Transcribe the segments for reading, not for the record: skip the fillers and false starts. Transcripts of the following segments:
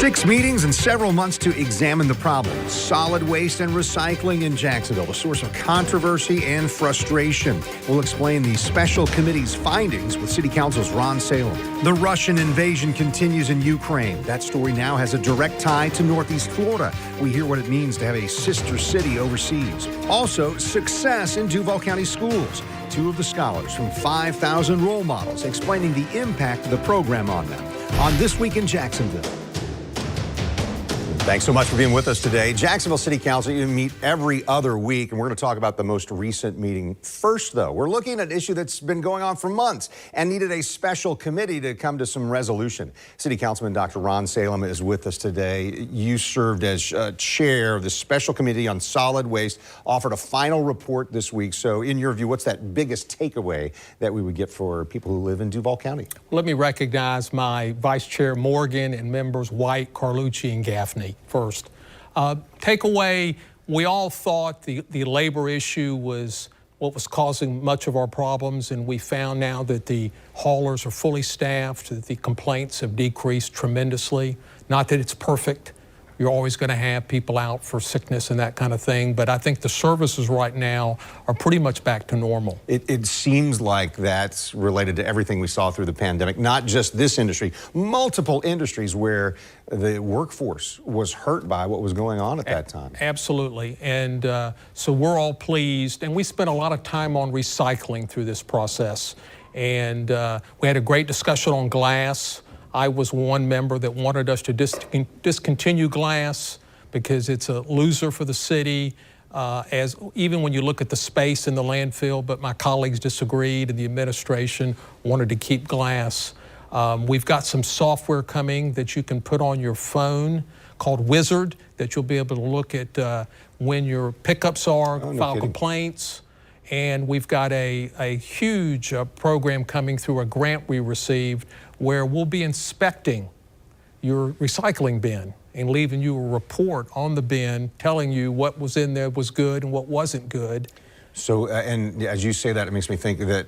6 meetings and several months to examine the problem. Solid waste and recycling in Jacksonville, the source of controversy and frustration. We'll explain the special committee's findings with City Council's Ron Salem. The Russian invasion continues in Ukraine. That story now has a direct tie to Northeast Florida. We hear what it means to have a sister city overseas. Also, success in Duval County schools. 2 of the scholars from 5,000 role models explaining the impact of the program on them. On This Week in Jacksonville. Thanks so much for being with us today. Jacksonville City Council, you meet every other week, and we're going to talk about the most recent meeting. First, though, we're looking at an issue that's been going on for months and needed a special committee to come to some resolution. City Councilman Dr. Ron Salem is with us today. You served as chair of the special committee on solid waste, offered a final report this week. So in your view, what's that biggest takeaway that we would get for people who live in Duval County? Let me recognize my Vice Chair Morgan and members White, Carlucci, and Gaffney first. Takeaway, we all thought the labor issue was what was causing much of our problems, and we found now that the haulers are fully staffed, that the complaints have decreased tremendously. Not that it's perfect. You're always going to have people out for sickness and that kind of thing, but I think the services right now are pretty much back to normal. It seems like that's related to everything we saw through the pandemic, not just this industry, multiple industries where the workforce was hurt by what was going on at that time. Absolutely, and so we're all pleased, and we spent a lot of time on recycling through this process, and we had a great discussion on glass. I was one member that wanted us to discontinue glass because it's a loser for the city, even when you look at the space in the landfill, but my colleagues disagreed and the administration wanted to keep glass. We've got some software coming that you can put on your phone called Wizard that you'll be able to look at when your pickups are, file complaints. And we've got a huge program coming through a grant we received where we'll be inspecting your recycling bin and leaving you a report on the bin telling you what was in there was good and what wasn't good. So, and as you say that, it makes me think that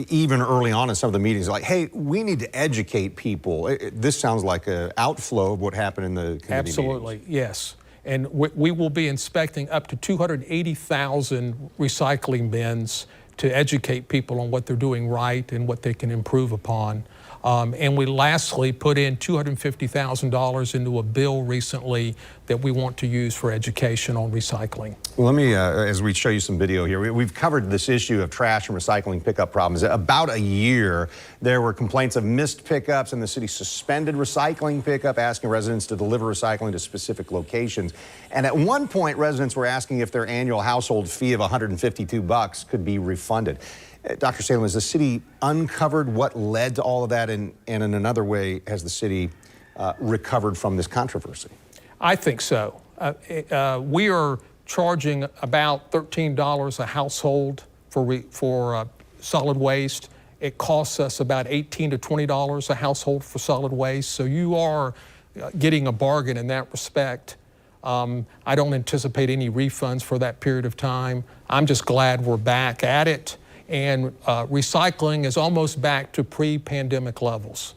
even early on in some of the meetings, like, hey, we need to educate people. This sounds like an outflow of what happened in the committee Absolutely, meetings. Yes. And we will be inspecting up to 280,000 recycling bins to educate people on what they're doing right and what they can improve upon. And we lastly put in $250,000 into a bill recently that we want to use for education on recycling. Well, let me, as we show you some video here, we've covered this issue of trash and recycling pickup problems. About a year, there were complaints of missed pickups, and the city suspended recycling pickup, asking residents to deliver recycling to specific locations. And at one point, residents were asking if their annual household fee of $152 could be refunded. Dr. Salem, has the city uncovered what led to all of that, and in another way, has the city recovered from this controversy? I think so. We are charging about $13 a household for solid waste. It costs us about $18 to $20 a household for solid waste, so you are getting a bargain in that respect. I don't anticipate any refunds for that period of time. I'm just glad we're back at it. And recycling is almost back to pre-pandemic levels.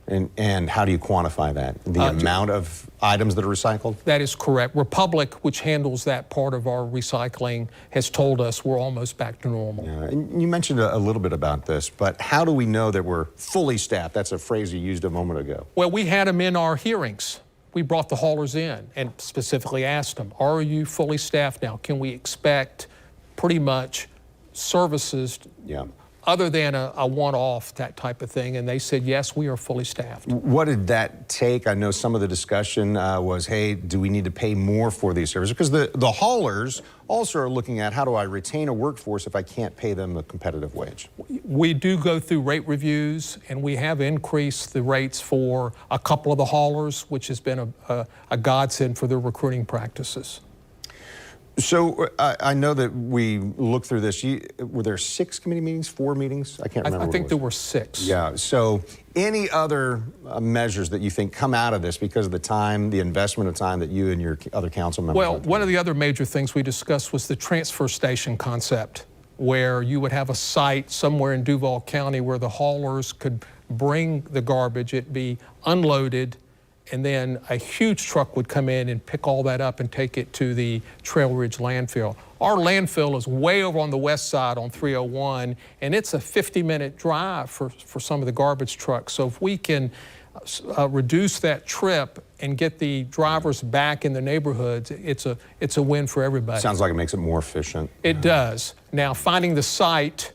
And how do you quantify that? The amount of items that are recycled? That is correct. Republic, which handles that part of our recycling, has told us we're almost back to normal. Yeah, and you mentioned a little bit about this, but how do we know that we're fully staffed? That's a phrase you used a moment ago. Well, we had them in our hearings. We brought the haulers in and specifically asked them, are you fully staffed now? Can we expect pretty much services other than a one-off, that type of thing? And they said, yes, we are fully staffed. What did that take? I know some of the discussion was, hey, do we need to pay more for these services? Because the haulers also are looking at, how do I retain a workforce if I can't pay them a competitive wage? We do go through rate reviews, and we have increased the rates for a couple of the haulers, which has been a godsend for their recruiting practices. So I know that we looked through this. Were there 6 committee meetings, 4 meetings? I can't remember. I think there were 6. Yeah. So any other measures that you think come out of this because of the time, the investment of time that you and your other council members? Well, one of the other major things we discussed was the transfer station concept, where you would have a site somewhere in Duval County where the haulers could bring the garbage, it be unloaded, and then a huge truck would come in and pick all that up and take it to the Trail Ridge landfill. Our landfill is way over on the west side on 301, and it's a 50-minute drive for some of the garbage trucks. So if we can reduce that trip and get the drivers back in the neighborhoods, it's a win for everybody. Sounds like it makes it more efficient. It does. Now, finding the site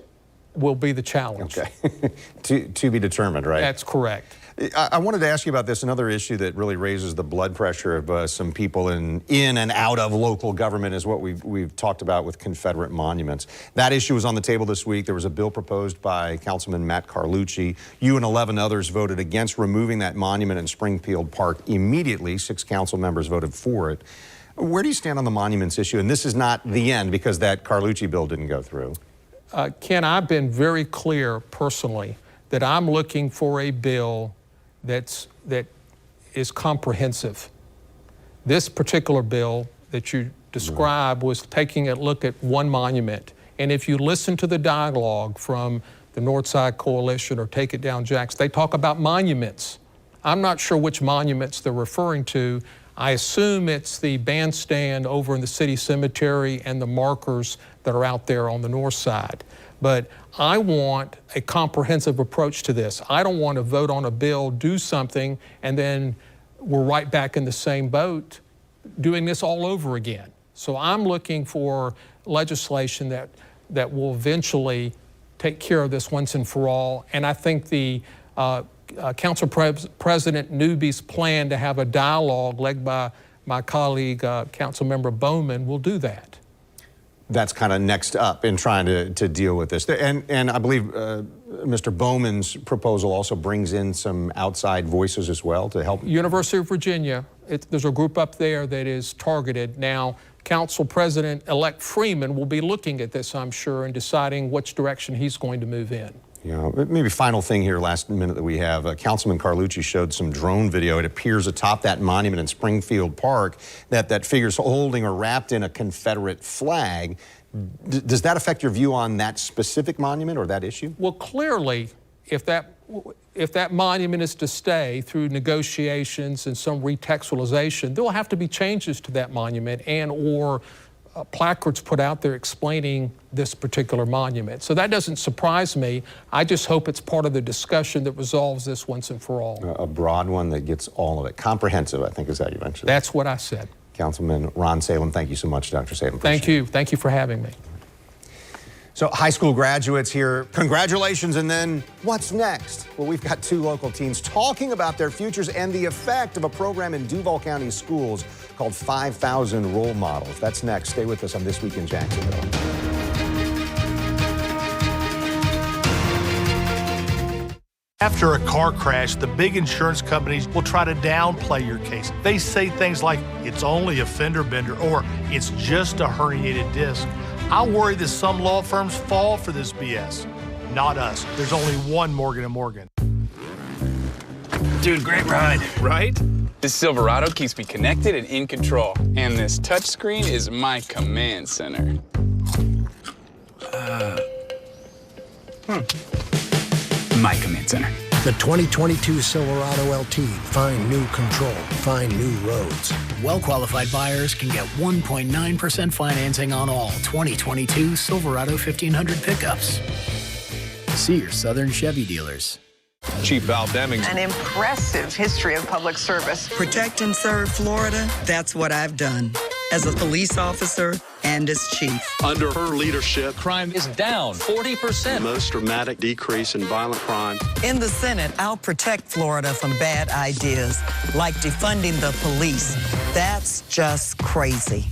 will be the challenge. Okay. to be determined, right? That's correct. I wanted to ask you about this, another issue that really raises the blood pressure of some people in and out of local government is what we've talked about with Confederate monuments. That issue was on the table this week. There was a bill proposed by Councilman Matt Carlucci. You and 11 others voted against removing that monument in Springfield Park immediately. 6 council members voted for it. Where do you stand on the monuments issue? And this is not the end because that Carlucci bill didn't go through. Ken, I've been very clear personally that I'm looking for a bill that is comprehensive. This particular bill that you described was taking a look at one monument. And if you listen to the dialogue from the Northside Coalition or Take It Down Jacks, they talk about monuments. I'm not sure which monuments they're referring to. I assume it's the bandstand over in the city cemetery and the markers that are out there on the north side. But I want a comprehensive approach to this. I don't want to vote on a bill, do something, and then we're right back in the same boat doing this all over again. So I'm looking for legislation that will eventually take care of this once and for all. And I think the Council President Newby's plan to have a dialogue led by my colleague, Councilmember Bowman, will do that. That's kind of next up in trying to deal with this. And I believe Mr. Bowman's proposal also brings in some outside voices as well to help. University of Virginia, there's a group up there that is targeted. Now, Council President-elect Freeman will be looking at this, I'm sure, and deciding which direction he's going to move in. Yeah, maybe final thing here, last minute that we have. Councilman Carlucci showed some drone video. It appears atop that monument in Springfield Park that figure's holding or wrapped in a Confederate flag. Does that affect your view on that specific monument or that issue? Well, clearly, if that monument is to stay through negotiations and some retextualization, there will have to be changes to that monument or placards put out there explaining this particular monument. So that doesn't surprise me. I just hope it's part of the discussion that resolves this once and for all. A broad one that gets all of it. Comprehensive, I think is how you mentioned it. That's what I said. Councilman Ron Salem, thank you so much, Dr. Salem. Thank you. Thank you for having me. So high school graduates here, congratulations, and then what's next? Well, we've got 2 local teens talking about their futures and the effect of a program in Duval County schools called 5,000 Role Models. That's next. Stay with us on This Week in Jacksonville. After a car crash, the big insurance companies will try to downplay your case. They say things like, it's only a fender bender, or it's just a herniated disc. I worry that some law firms fall for this BS. Not us. There's only one Morgan & Morgan. Dude, great ride, right? This Silverado keeps me connected and in control. And this touchscreen is my command center. My command center. The 2022 Silverado LT. Find new control. Find new roads. Well-qualified buyers can get 1.9% financing on all 2022 Silverado 1500 pickups. See your Southern Chevy dealers. Chief Val Demings. An impressive history of public service. Protect and serve Florida, that's what I've done. As a police officer and as chief. Under her leadership, crime is down 40%. Most dramatic decrease in violent crime. In the Senate, I'll protect Florida from bad ideas, like defunding the police. That's just crazy.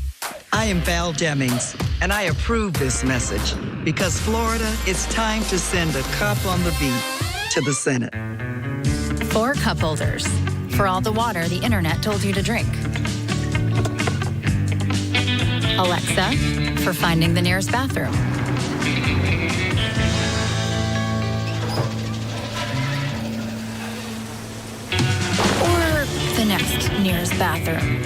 I am Val Demings, and I approve this message because Florida, it's time to send a cop on the beat to the Senate. 4 cup holders for all the water the internet told you to drink. Alexa, for finding the nearest bathroom. Or the next nearest bathroom.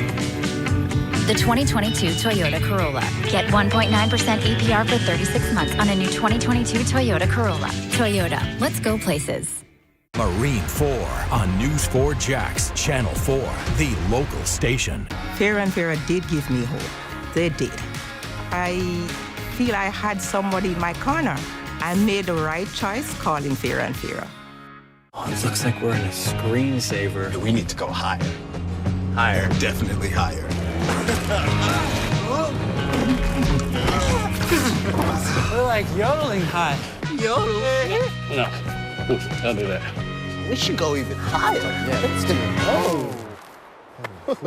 The 2022 Toyota Corolla. Get 1.9% APR for 36 months on a new 2022 Toyota Corolla. Toyota, let's go places. Marine 4 on News 4 Jax, Channel 4, the local station. Fear and Fairer did give me hope. They did. I feel I had somebody in my corner. I made the right choice calling Fear and Fairer. Oh, it looks like we're in a screensaver. We need to go higher. Higher. Definitely higher. We're like yodeling high. Yodeling? No. Oof, don't do that. We should go even higher. Yeah, let's do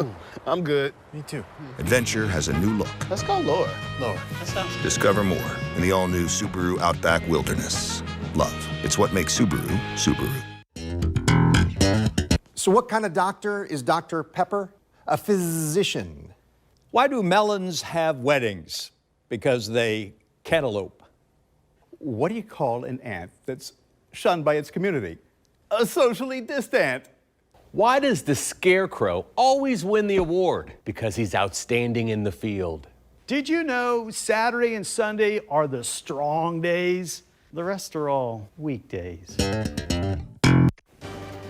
it. I'm good. Me too. Adventure has a new look. Let's go lower. Lower. That sounds good. Discover more in the all-new Subaru Outback Wilderness. Love. It's what makes Subaru, Subaru. So what kind of doctor is Dr. Pepper? A physician. Why do melons have weddings? Because they cantaloupe. What do you call an ant that's shunned by its community? A socially distant. Why does the Scarecrow always win the award? Because he's outstanding in the field. Did you know Saturday and Sunday are the strong days? The rest are all weekdays.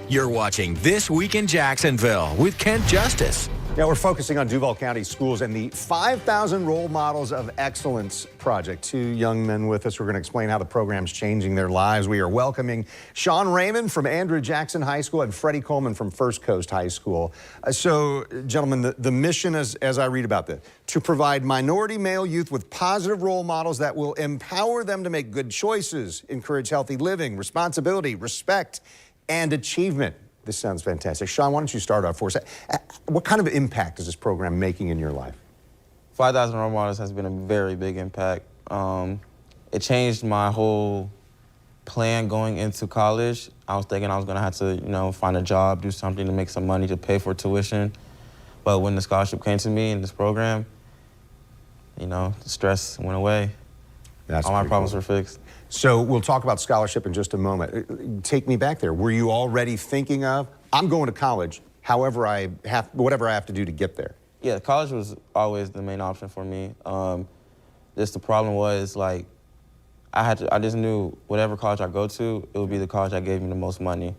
You're watching This Week in Jacksonville with Kent Justice. Now we're focusing on Duval County schools and the 5,000 Role Models of Excellence project. Two young men with us. We're going to explain how the program's changing their lives. We are welcoming Sean Raymond from Andrew Jackson High School and Freddie Coleman from First Coast High School. So, gentlemen, the mission is, as I read about this, to provide minority male youth with positive role models that will empower them to make good choices, encourage healthy living, responsibility, respect, and achievement. This sounds fantastic. Sean, why don't you start off for us? What kind of impact is this program making in your life? 5,000 Role Models has been a very big impact. It changed my whole plan going into college. I was thinking I was gonna have to, find a job, do something to make some money to pay for tuition. But when the scholarship came to me in this program, the stress went away. All my problems were fixed. So we'll talk about scholarship in just a moment. Take me back there. Were you already thinking of, I'm going to college, whatever I have to do to get there? Yeah, college was always the main option for me. Just the problem was, I just knew whatever college I go to, it would be the college that gave me the most money.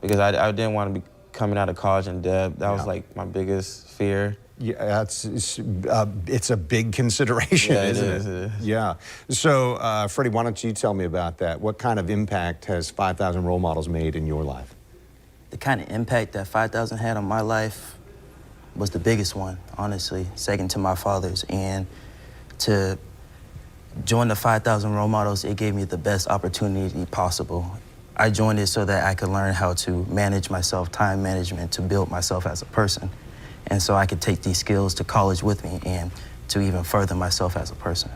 Because I didn't want to be coming out of college in debt. That was my biggest fear. Yeah, it's a big consideration, isn't it? It is. Yeah. So, Freddie, why don't you tell me about that? What kind of impact has 5,000 Role Models made in your life? The kind of impact that 5,000 had on my life was the biggest one, honestly, second to my father's. And to join the 5,000 Role Models, it gave me the best opportunity possible. I joined it so that I could learn how to manage myself, time management, to build myself as a person. And so I could take these skills to college with me and to even further myself as a person.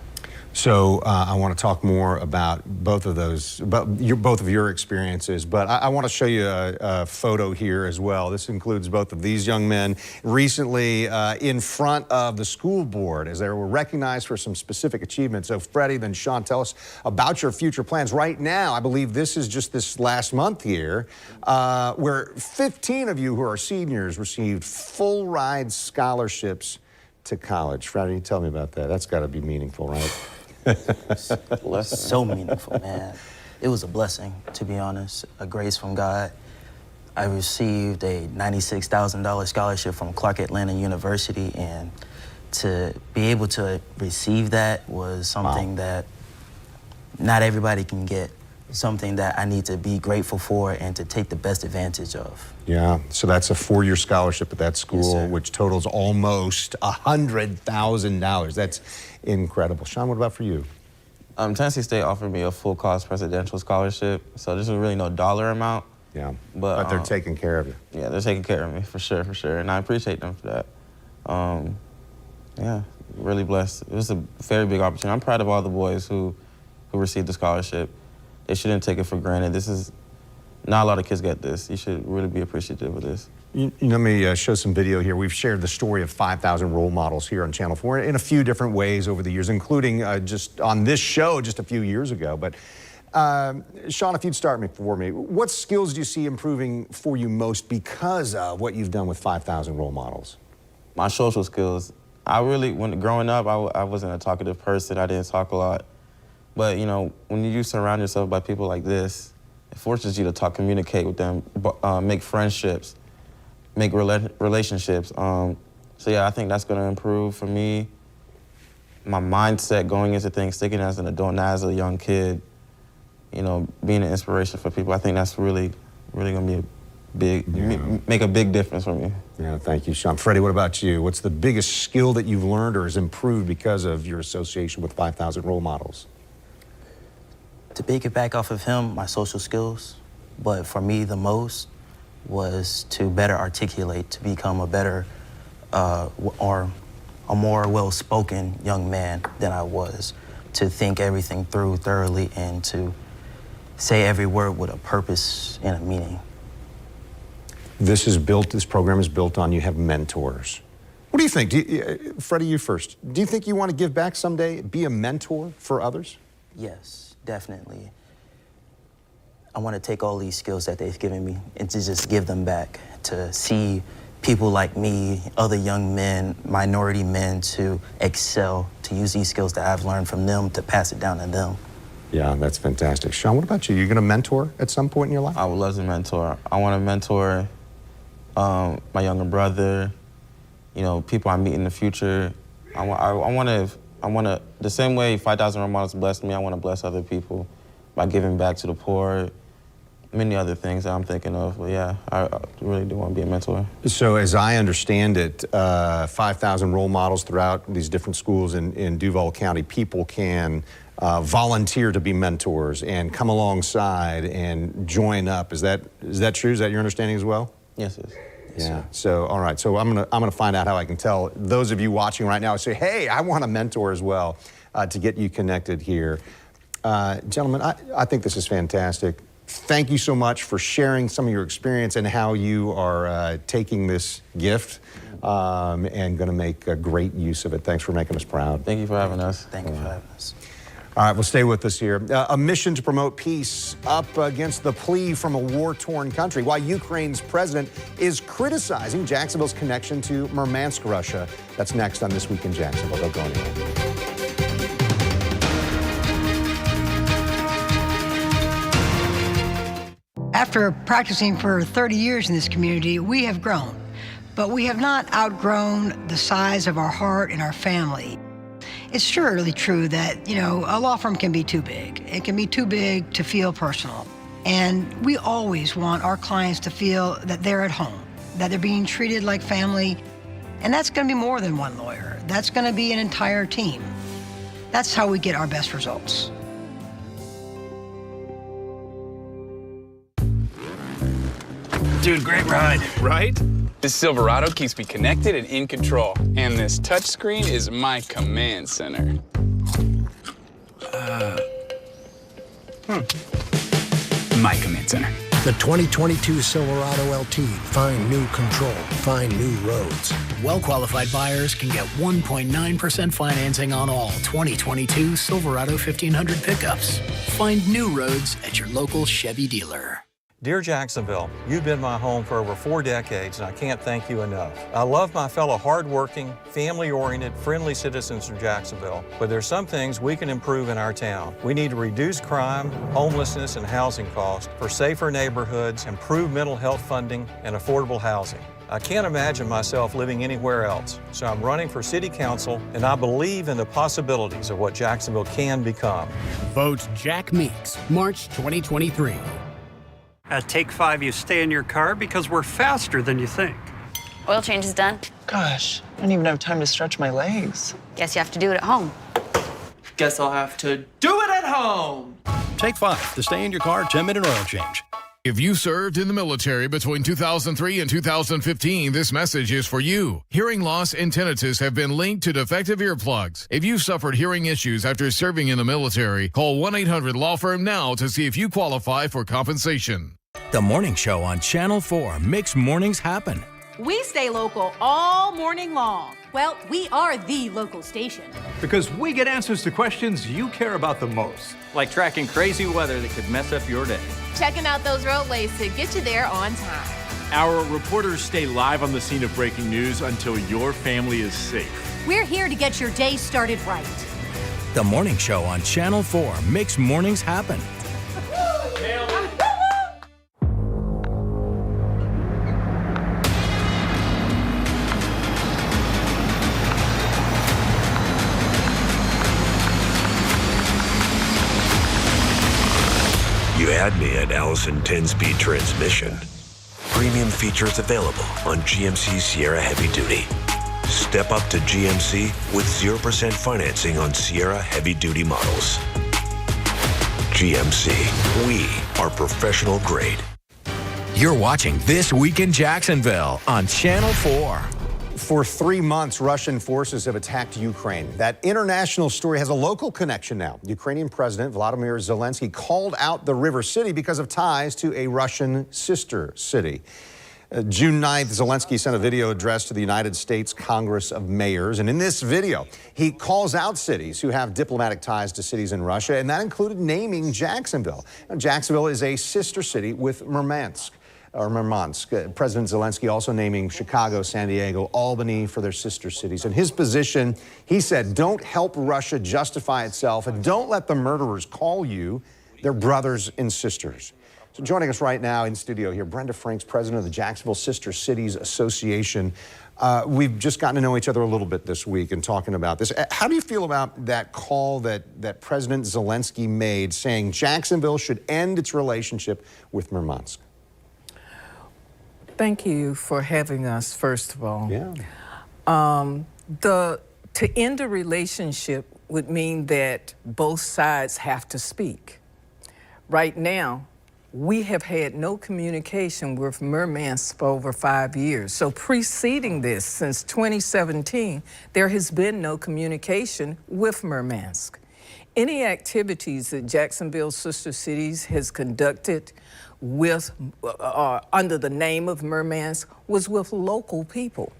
So I want to talk more about both of those, both of your experiences, but I want to show you a photo here as well. This includes both of these young men recently in front of the school board as they were recognized for some specific achievements. So Freddie, then Sean, tell us about your future plans. Right now, I believe this is just this last month here, where 15 of you who are seniors received full ride scholarships to college. Freddie, tell me about that. That's got to be meaningful, right? So meaningful, man. It was a blessing, to be honest, a grace from God. I received a $96,000 scholarship from Clark Atlanta University, and to be able to receive that was something that not everybody can get, something that I need to be grateful for and to take the best advantage of. Yeah, so that's a 4-year scholarship at that school, which totals almost $100,000. That's incredible. Sean, what about for you? Tennessee State offered me a full-cost presidential scholarship, so there's really no dollar amount. Yeah, but they're taking care of you. Yeah, they're taking care of me, for sure, and I appreciate them for that. Yeah, really blessed. It was a very big opportunity. I'm proud of all the boys who received the scholarship. They shouldn't take it for granted. This is, not a lot of kids get this. You should really be appreciative of this. Let me show some video here. We've shared the story of 5,000 Role Models here on Channel 4 in a few different ways over the years, including just on this show just a few years ago. But Sean, if you'd start for me, what skills do you see improving for you most because of what you've done with 5,000 Role Models? My social skills. When growing up, I wasn't a talkative person. I didn't talk a lot. But, when you surround yourself by people like this, It forces you to talk, communicate with them, make friendships, make relationships. So yeah, I think that's going to improve for me. My mindset going into things, thinking as an adult, not as a young kid, you know, being an inspiration for people. I think that's really going to be make a big difference for me. Yeah, thank you, Sean. Freddie, what about you? What's the biggest skill that you've learned or has improved because of your association with 5,000 role models? To piggyback off of him, my social skills, but for me the most was to better articulate, to become a better or a more well-spoken young man than I was, to think everything through thoroughly and to say every word with a purpose and a meaning. This program is built on you have mentors. What do you think? Freddie, you first. Do you think you want to give back someday, be a mentor for others? Yes, definitely. I want to take all these skills that they've given me and to just give them back, to see people like me, other young men, minority men to excel, to use these skills that I've learned from them to pass it down to them. Yeah, that's fantastic. Sean, what about you? You're going to mentor at some point in your life? I would love to mentor. I want to mentor my younger brother, you know, people I meet in the future. I want to, the same way 5,000 role models blessed me, I want to bless other people by giving back to the poor, many other things that I'm thinking of. But yeah, I really do want to be a mentor. So as I understand it, 5,000 role models throughout these different schools in Duval County, people can volunteer to be mentors and come alongside and join up. Is that true? Is that your understanding as well? Yes, it is. Yeah. So, all right. So I'm gonna find out how I can tell those of you watching right now. Say, hey, I want a mentor as well, to get you connected here. Gentlemen, I think this is fantastic. Thank you so much for sharing some of your experience and how you are taking this gift and going to make a great use of it. Thanks for making us proud. Thank you for having us. Thank you for having us. All right, well, stay with us here. A mission to promote peace up against the plea from a war-torn country. Why Ukraine's president is criticizing Jacksonville's connection to Murmansk, Russia. That's next on This Week in Jacksonville. Don't go anywhere. After practicing for 30 years in this community, we have grown, but we have not outgrown the size of our heart and our family. It's surely true that, you know, a law firm can be too big. It can be too big to feel personal. And we always want our clients to feel that they're at home, that they're being treated like family. And that's going to be more than one lawyer. That's going to be an entire team. That's how we get our best results. Dude, great ride, right? This Silverado keeps me connected and in control. And this touchscreen is my command center. My command center. The 2022 Silverado LT. Find new control. Find new roads. Well-qualified buyers can get 1.9% financing on all 2022 Silverado 1500 pickups. Find new roads at your local Chevy dealer. Dear Jacksonville, you've been my home for over 4 decades, and I can't thank you enough. I love my fellow hardworking, family-oriented, friendly citizens from Jacksonville, but there's some things we can improve in our town. We need to reduce crime, homelessness, and housing costs for safer neighborhoods, improved mental health funding, and affordable housing. I can't imagine myself living anywhere else, so I'm running for City Council, and I believe in the possibilities of what Jacksonville can become. Vote Jack Meeks, March 2023. At Take 5, you stay in your car because we're faster than you think. Oil change is done. Gosh, I don't even have time to stretch my legs. Guess you have to do it at home. Guess I'll have to do it at home. Take 5 to stay in your car, 10-minute oil change. If you served in the military between 2003 and 2015, this message is for you. Hearing loss and tinnitus have been linked to defective earplugs. If you've suffered hearing issues after serving in the military, call 1-800-LAW-FIRM now to see if you qualify for compensation. The Morning Show on Channel 4 makes mornings happen. We stay local all morning long. Well, we are the local station. Because we get answers to questions you care about the most. Like tracking crazy weather that could mess up your day. Checking out those roadways to get you there on time. Our reporters stay live on the scene of breaking news until your family is safe. We're here to get your day started right. The Morning Show on Channel 4 makes mornings happen. Allison 10-speed transmission. Premium features available on GMC Sierra Heavy Duty. Step up to GMC with 0% financing on Sierra Heavy Duty models. GMC, we are professional grade. You're watching This Week in Jacksonville on Channel 4. For 3 months, Russian forces have attacked Ukraine. That international story has a local connection now. Ukrainian President Vladimir Zelensky called out the river city because of ties to a Russian sister city. June 9th, Zelensky sent a video address to the United States Congress of Mayors. And in this video, he calls out cities who have diplomatic ties to cities in Russia, and that included naming Jacksonville. Now, Jacksonville is a sister city with Murmansk. President Zelensky also naming Chicago, San Diego, Albany for their sister cities. In his position, he said, don't help Russia justify itself and don't let the murderers call you their brothers and sisters. So joining us right now in studio here, Brenda Franks, president of the Jacksonville Sister Cities Association. We've just gotten to know each other a little bit this week and talking about this. How do you feel about that call that President Zelensky made saying Jacksonville should end its relationship with Murmansk? Thank you for having us, first of all. Yeah. To end a relationship would mean that both sides have to speak. Right now, we have had no communication with Murmansk for over 5 years. So preceding this, since 2017, there has been no communication with Murmansk. Any activities that Jacksonville Sister Cities has conducted with, under the name of Murmansk was with local people.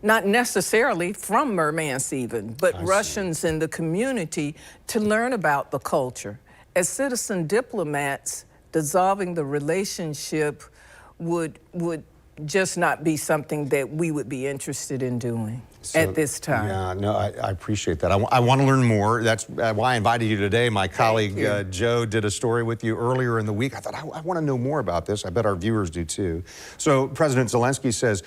Not necessarily from Murmansk even, but Russians in the community to learn about the culture. As citizen diplomats, dissolving the relationship would just not be something that we would be interested in doing at this time. Yeah, no, I appreciate that. I want to learn more. That's why I invited you today. My colleague Joe did a story with you earlier in the week. I thought, I want to know more about this. I bet our viewers do too. So President Zelensky says,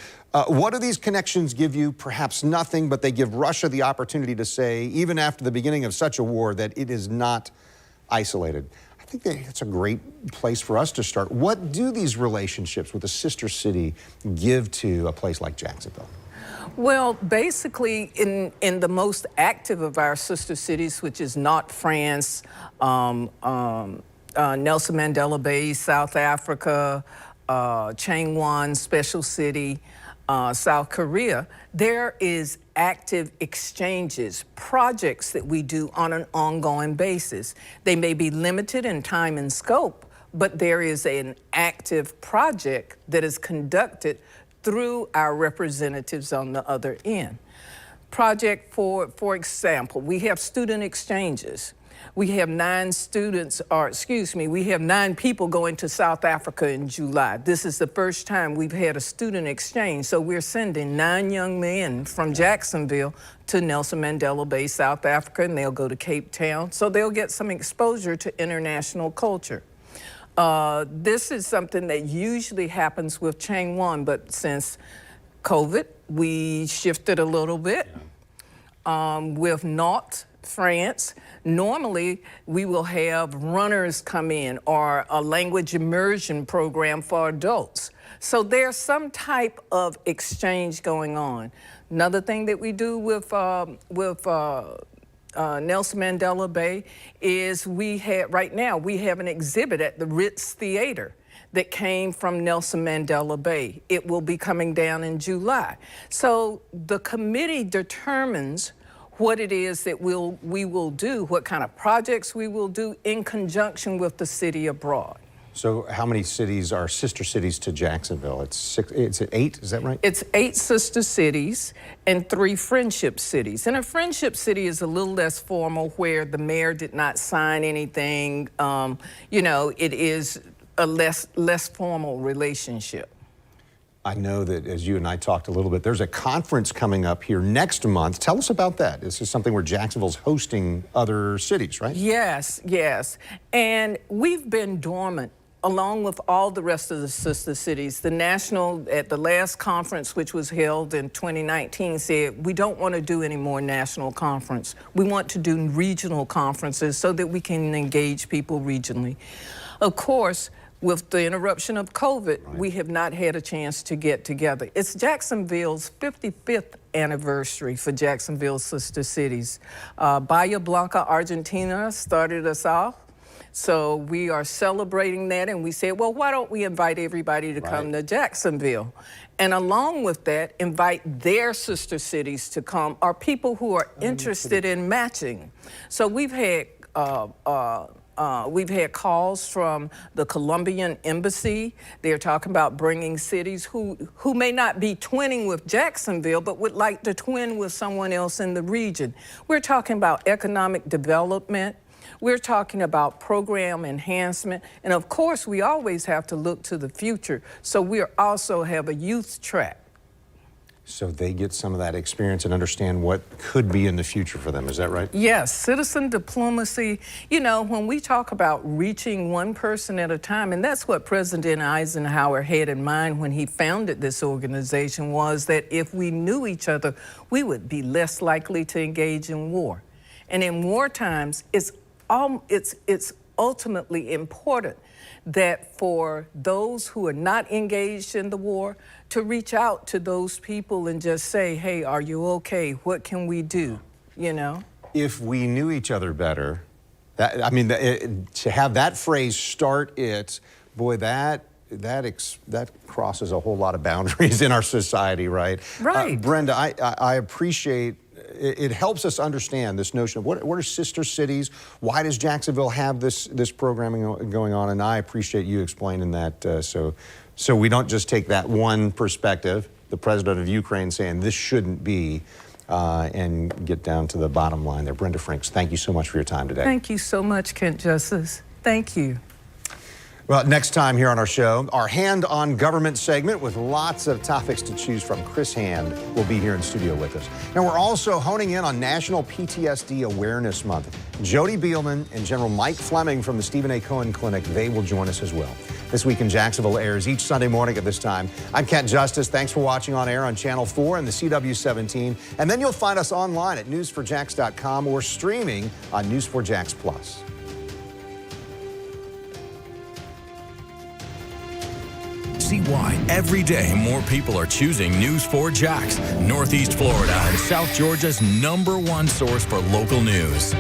what do these connections give you? Perhaps nothing, but they give Russia the opportunity to say, even after the beginning of such a war, that it is not isolated. I think that's a great place for us to start. What do these relationships with a sister city give to a place like Jacksonville? Well, basically, in the most active of our sister cities, which is not France, Nelson Mandela Bay, South Africa, Changwon, Special City, South Korea, there is active exchanges, projects that we do on an ongoing basis. They may be limited in time and scope, but there is an active project that is conducted through our representatives on the other end. Project, for example, we have student exchanges. We have 9 people going to South Africa in July. This is the first time we've had a student exchange. So we're sending 9 young men from Jacksonville to Nelson Mandela Bay, South Africa, and they'll go to Cape Town. So they'll get some exposure to international culture. This is something that usually happens with Changwon, but since COVID, we shifted a little bit. With Nantes, France, normally we will have runners come in or a language immersion program for adults. So there's some type of exchange going on. Another thing that we do with Nelson Mandela Bay is right now we have an exhibit at the Ritz Theater that came from Nelson Mandela Bay. It will be coming down in July. So the committee determines what it is that we will do, what kind of projects we will do in conjunction with the city abroad. So how many cities are sister cities to Jacksonville? It's 8, is that right? It's 8 sister cities and 3 friendship cities. And a friendship city is a little less formal where the mayor did not sign anything. It is a less formal relationship. I know that as you and I talked a little bit, there's a conference coming up here next month. Tell us about that. This is something where Jacksonville's hosting other cities, right? Yes. And we've been dormant along with all the rest of the sister cities. The national, at the last conference, which was held in 2019, said we don't want to do any more national conference. We want to do regional conferences so that we can engage people regionally. Of course, with the interruption of COVID, we have not had a chance to get together. It's Jacksonville's 55th anniversary for Jacksonville Sister Cities. Bahia Blanca, Argentina started us off. So we are celebrating that, and we said, well, why don't we invite everybody to come to Jacksonville? And along with that, invite their sister cities to come, or people who are interested in matching. So we've had calls from the Colombian embassy. They're talking about bringing cities who may not be twinning with Jacksonville, but would like to twin with someone else in the region. We're talking about economic development. We're talking about program enhancement. And of course, we always have to look to the future. So we also have a youth track. So they get some of that experience and understand what could be in the future for them. Is that right? Yes, citizen diplomacy. You know, when we talk about reaching one person at a time, and that's what President Eisenhower had in mind when he founded this organization, was that if we knew each other, we would be less likely to engage in war. And in war times, it's ultimately important that for those who are not engaged in the war to reach out to those people and just say, hey, are you okay? What can we do? You know? If we knew each other better, to have that phrase start it, boy, that crosses a whole lot of boundaries in our society, right? Right. Brenda, I appreciate it helps us understand this notion of what are sister cities? Why does Jacksonville have this programming going on? And I appreciate you explaining that so we don't just take that one perspective, the president of Ukraine saying this shouldn't be, and get down to the bottom line there. Brenda Franks, thank you so much for your time today. Thank you so much, Kent Justice. Thank you. Well, next time here on our show, our Hand on Government segment with lots of topics to choose from. Chris Hand will be here in studio with us. Now, we're also honing in on National PTSD Awareness Month. Jody Beelman and General Mike Fleming from the Stephen A. Cohen Clinic, they will join us as well. This Week in Jacksonville airs each Sunday morning at this time. I'm Kent Justice. Thanks for watching on air on Channel 4 and the CW17. And then you'll find us online at news4jax.com or streaming on News4Jax Plus. See why every day more people are choosing News 4 Jax, Northeast Florida and South Georgia's #1 source for local news.